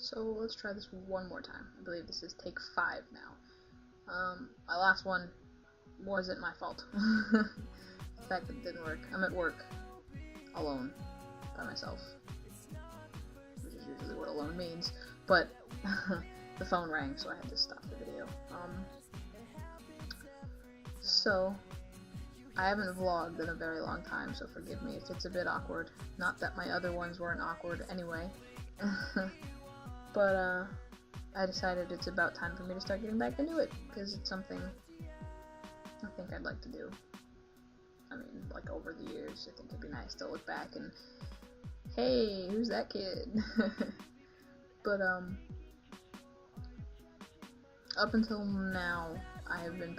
So let's try this one more time. I believe this is take 5 now. My last one wasn't my fault. The fact that it didn't work. I'm at work, alone, by myself, which is usually what alone means, but the phone rang, so I had to stop the video. So, I haven't vlogged in a very long time, so forgive me if it's a bit awkward. Not that my other ones weren't awkward anyway. But, I decided it's about time for me to start getting back into it, because it's something I think I'd like to do. I mean, like, over the years, I think it'd be nice to look back and, hey, who's that kid? But, up until now, I have been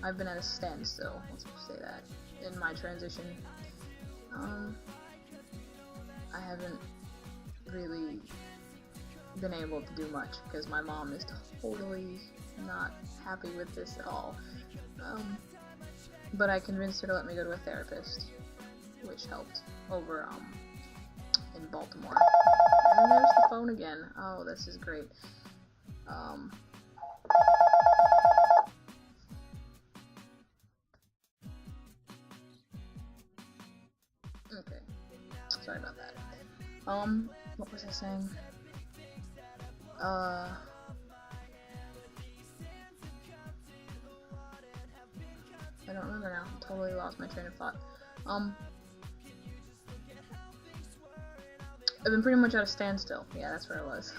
I've been at a standstill, let's just say that, in my transition. I haven't really been able to do much, because my mom is totally not happy with this at all. But I convinced her to let me go to a therapist, which helped over, in Baltimore. And there's the phone again. Oh, this is great. Okay. Sorry about that. What was I saying? I don't remember now. Totally lost my train of thought. I've been pretty much at a standstill. Yeah, that's where I was.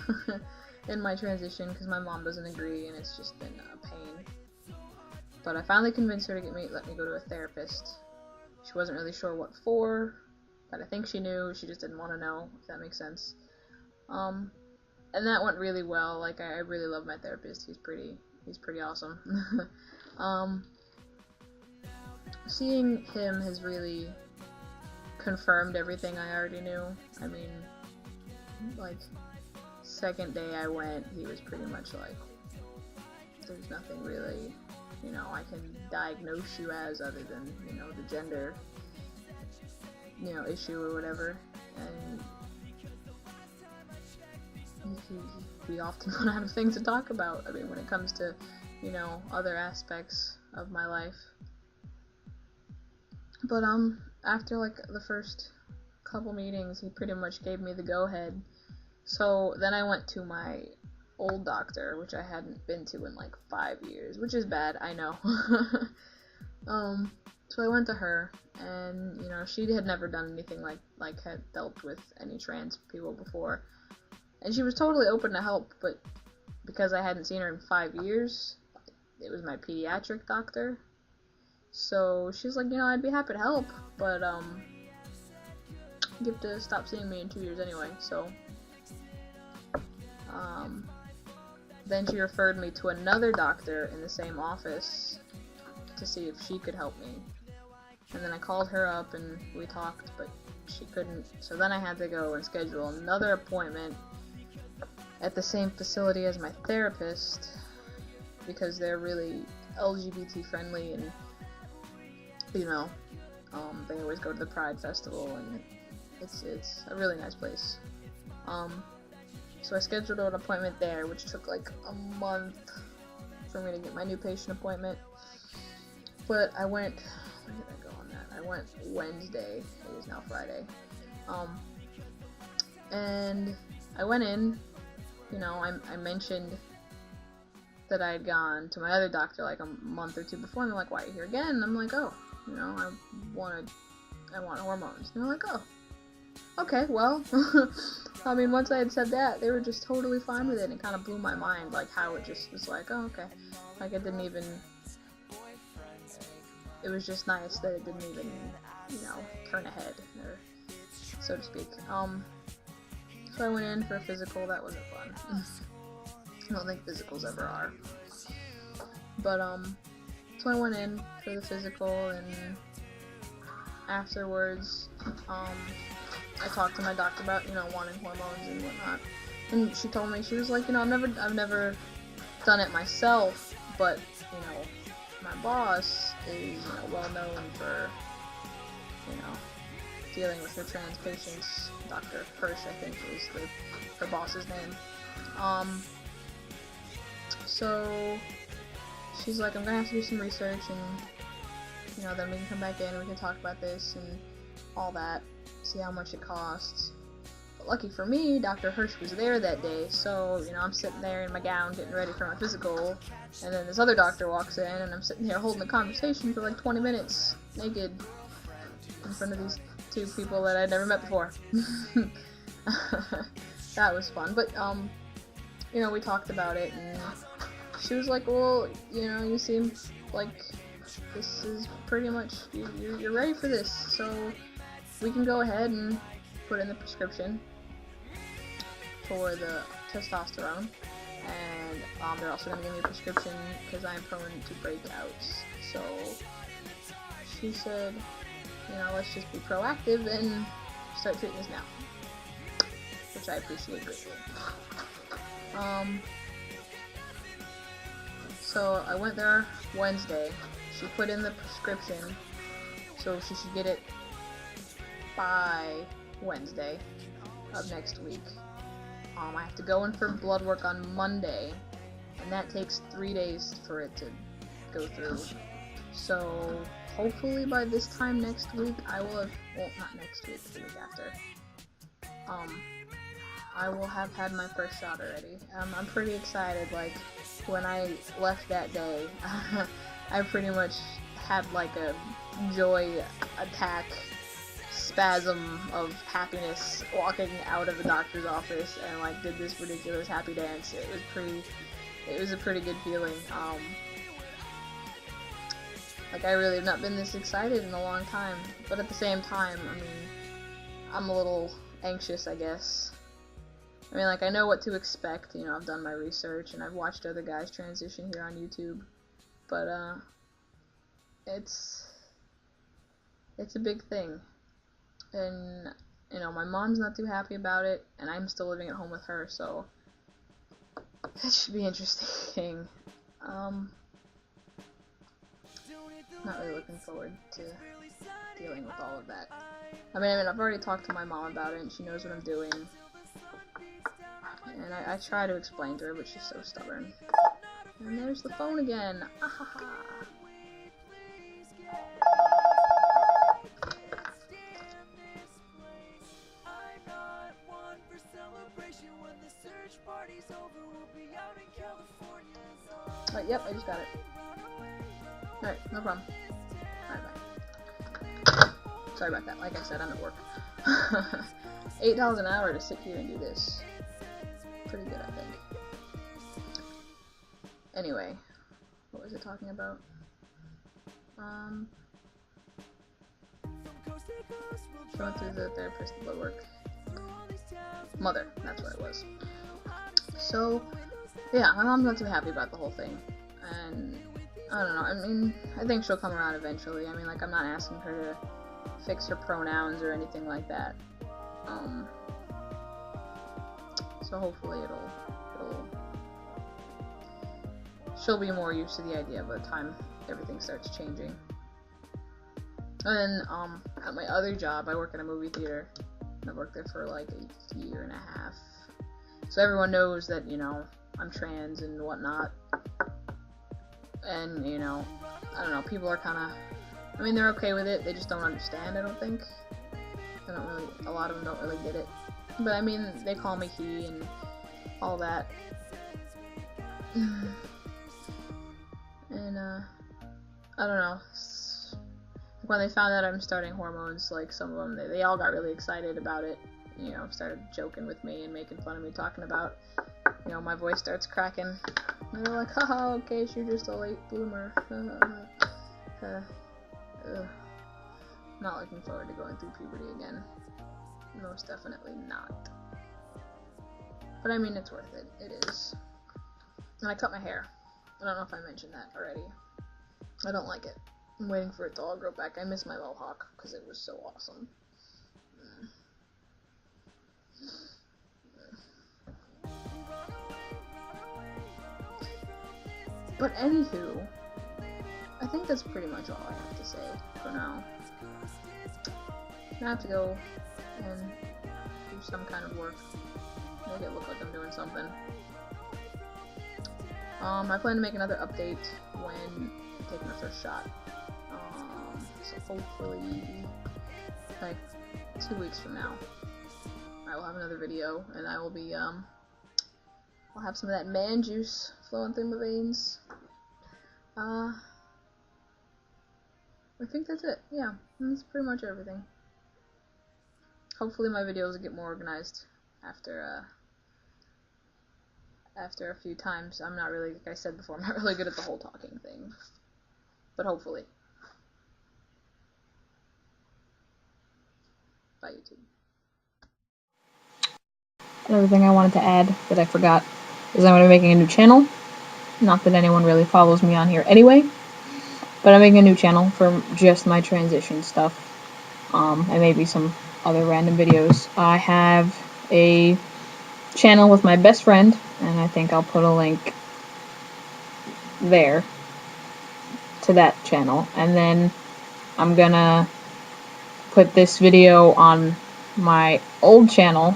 In my transition, because my mom doesn't agree, and it's just been a pain. But I finally convinced her to let me go to a therapist. She wasn't really sure what for, but I think she knew. She just didn't want to know, if that makes sense. And that went really well. Like, I really love my therapist. He's pretty awesome. Seeing him has really confirmed everything I already knew. I mean, like, second day I went, he was pretty much like, there's nothing really, I can diagnose you as other than, the gender, issue or whatever. And we often run out of things to talk about. I mean, when it comes to, other aspects of my life. But, after, like, the first couple meetings, he pretty much gave me the go-ahead. So, then I went to my old doctor, which I hadn't been to in, like, 5 years, which is bad, I know. So I went to her, and, she had never done anything like had dealt with any trans people before. And she was totally open to help, but because I hadn't seen her in 5 years, it was my pediatric doctor. So she's like, I'd be happy to help, but you have to stop seeing me in 2 years anyway. So then she referred me to another doctor in the same office to see if she could help me. And then I called her up and we talked, but she couldn't. So then I had to go and schedule another appointment at the same facility as my therapist, because they're really LGBT friendly, and they always go to the Pride Festival, and it's a really nice place. So I scheduled an appointment there, which took like a month for me to get my new patient appointment. But I went, when did I go on that? I went Wednesday, it is now Friday. And I went in, I mentioned that I had gone to my other doctor like a month or two before, and they're like, why are you here again? And I'm like, oh, I want hormones. And they're like, oh, okay, well, I mean, once I had said that, they were just totally fine with it, and it kind of blew my mind, like, how it just was like, oh, okay, like, it didn't even, it was just nice that it didn't even, turn ahead, or so to speak. So I went in for a physical. That wasn't fun. I don't think physicals ever are. But, so I went in for the physical, and afterwards, I talked to my doctor about, wanting hormones and whatnot. And she told me, she was like, I've never done it myself, but, my boss is, well known for, dealing with her trans patients. Dr. Hirsch, I think, is her boss's name. So she's like, I'm gonna have to do some research, and you know, then we can come back in and we can talk about this and all that, see how much it costs. But lucky for me, Dr. Hirsch was there that day, so, you know, I'm sitting there in my gown getting ready for my physical, and then this other doctor walks in, and I'm sitting here holding a conversation for like 20 minutes, naked, in front of these two people that I'd never met before. That was fun, but, you know, we talked about it, and she was like, well, you know, you seem like this is pretty much, you're ready for this, so we can go ahead and put in the prescription for the testosterone, and they're also going to give me a prescription because I'm prone to breakouts. So she said, you know, let's just be proactive and start treating this now, which I appreciate greatly. So I went there Wednesday. She put in the prescription, so she should get it by Wednesday of next week. I have to go in for blood work on Monday, and that takes 3 days for it to go through. So hopefully by this time next week, I will have, well, not next week, the week after, I will have had my first shot already. I'm pretty excited. Like, when I left that day, I pretty much had like a joy attack spasm of happiness walking out of the doctor's office, and like did this ridiculous happy dance. It was a pretty good feeling. Like, I really have not been this excited in a long time, but at the same time, I mean, I'm a little anxious, I guess. I mean, like, I know what to expect, you know, I've done my research, and I've watched other guys transition here on YouTube, but, it's a big thing, and, you know, my mom's not too happy about it, and I'm still living at home with her, so it should be interesting. Not really looking forward to dealing with all of that. I mean, I've already talked to my mom about it, and she knows what I'm doing. And I try to explain to her, but she's so stubborn. And there's the phone again. Ahaha. Right, yep, I just got it. Alright, no problem. Alright, bye. Sorry about that. Like I said, I'm at work. $8 an hour to sit here and do this. Pretty good, I think. Anyway, what was it talking about? Going through the therapist, the blood work. Mother, that's what it was. So, yeah, my mom's not too happy about the whole thing. And, I don't know, I mean, I think she'll come around eventually. I mean, like, I'm not asking her to fix her pronouns or anything like that. So hopefully she'll be more used to the idea by the time everything starts changing. And then, at my other job, I work in a movie theater. I've worked there for like a year and a half. So everyone knows that, you know, I'm trans and whatnot. And, you know, I don't know, people are kinda, I mean, they're okay with it, they just don't understand, I don't think. A lot of them don't really get it. But I mean, they call me he and all that. And, I don't know. When they found out I'm starting hormones, like, some of them, they all got really excited about it. You know, started joking with me and making fun of me, talking about, you know, my voice starts cracking. And they're like, haha, okay, so you're just a late bloomer. Not looking forward to going through puberty again. Most definitely not. But I mean, it's worth it. It is. And I cut my hair. I don't know if I mentioned that already. I don't like it. I'm waiting for it to all grow back. I miss my mohawk because it was so awesome. But anywho, I think that's pretty much all I have to say for now. I have to go and do some kind of work. Make it look like I'm doing something. I plan to make another update when I take my first shot. So hopefully, like 2 weeks from now, I will have another video, and I will be, I'll have some of that man juice flowing through my veins. I think that's it. Yeah, that's pretty much everything. Hopefully my videos will get more organized after a few times. I'm not really, like I said before, I'm not really good at the whole talking thing. But hopefully. Bye, YouTube. Another thing I wanted to add that I forgot is I'm going to be making a new channel. Not that anyone really follows me on here anyway, but I'm making a new channel for just my transition stuff. And maybe some other random videos. I have a channel with my best friend, and I think I'll put a link there to that channel. And then I'm gonna put this video on my old channel,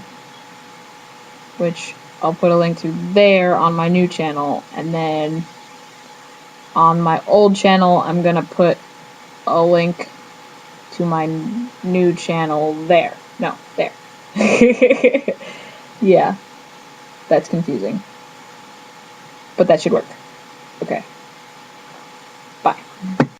which I'll put a link to there on my new channel, and then on my old channel I'm gonna put a link to my new channel there. No, there. Yeah, that's confusing. But that should work. Okay.